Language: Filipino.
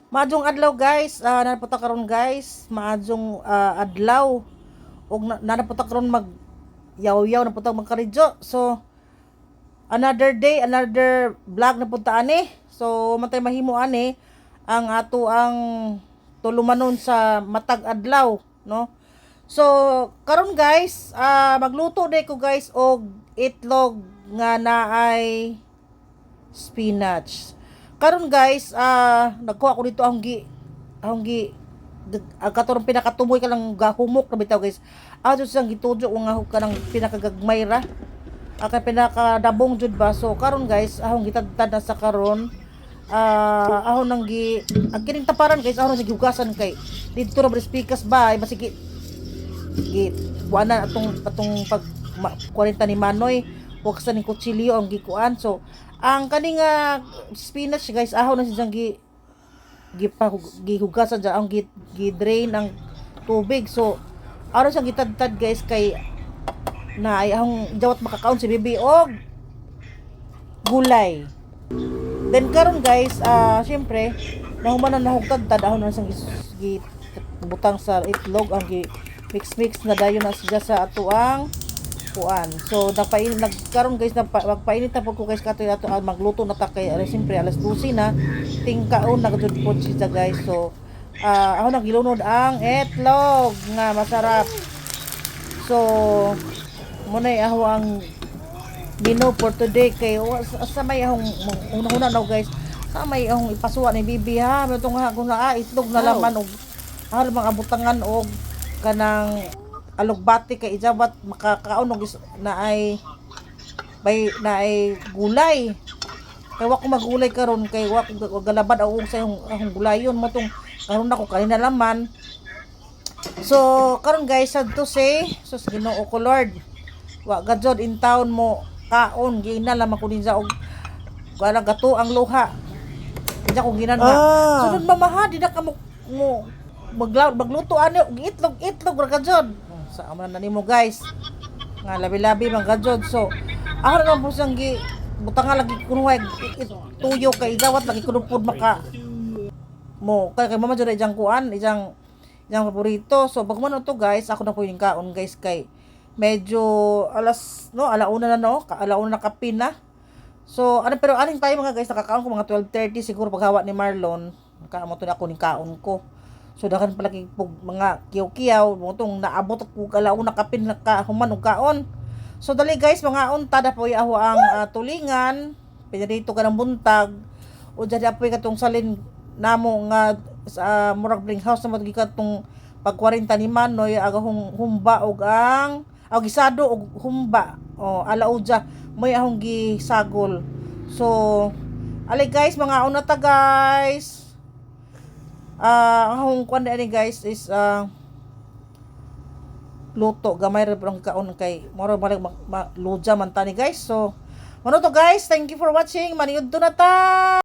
Maadjong adlaw guys, nanapunta karon guys, maadjong adlaw ug nanapunta karon mag yaw-yaw napunta magkaridyo. So another day, another vlog na punta ani. So matay mahimo ani ang ato ang tulumanon sa matag adlaw, no? So karon guys, magluto day ko guys og itlog nga naay spinach. Karon guys, nagkuha ko dito ang gi katurong pinakatumoy ka lang gahumok na bitaw guys. Ato siyang gitujo nga ka ng pinakagagmay ra. Kay pinakadabong jud ba. So karon guys, ahong gitadtad na sa karon. Ahon nang ang kining taparan guys, ahon nang gihugasan kay dito ra speakers ba ay masigi wala atong pag 40 ni Manoy huwag sa ning kutsilyo ang gikuan. So ang kaning spinach guys, ahon na siyang gihugasan dyan, ang gi-drain ang tubig. So aron siyang gitadtad guys kay na ay ahong jawat makakaon si bibi og gulay. Then karon guys, syempre nahuman na nahugtad ahon na siyang butang sa itlog, ang mix na dayon na siya sa ato ang kuan. So nagkaron guys magpainit na po ko guys kato ato magluto na ta kay siyempre alas 12 na tingkaon na gud po siya guys. So ako nagilunod ang itlog nga masarap. So muna ako ang menu for today kay sa may akong una na guys, sa may akong ipasuwa ni bibi ha metong ha kung itlog na laman og mga butangan og kanang alugbati kay ijawat makakaon og na ay gulay. Kay wa ko magulay karon kay wa ko galabad og sa akong gulayon mo tong karon ako kanina laman. So karon guys, sad to say, sus Ginoo ko Lord, wa gajod in town mo kaon ginala man ko din sa og wala gato ang luha. Diya ko ginan nga. Sunod mamaha di na ka mo magluto ani og itlog ra gajod. Sa amana na nimo guys nga labi-labi man gajod. So ako na lang po siyang butanga lagi kunuhay tuyo kay gawat lagi kunupod maka mo kay mama jud ijang kuan ijang paborito. So pagmano to guys, ako na po yung kaon guys kay medyo alauna na no, alauna na kapin na. So pero aning tayo mga guys nakakaon ko mga 12:30 siguro paghawa ni Marlon kaamo to na ako ning kaon ko. So dakan pala mga kiyaw-kiyaw mo tong naabot at alauna kapin na human og kaon. So dali guys, mga unta da po ako ang tulingan pinarito ka ng buntag o dyan apoy katong salin namo nga sa murag bring house na matagi katong pag 40 ni Manoy agahong humba og ang gisado og humba o alaudja may ahong gisagol. So alay guys, mga una ta guys, ahong kuan ani guys is luto gamay ra ang kaon kay moro balik luja man tani guys. So ano to guys, thank you for watching, maniud to na ta.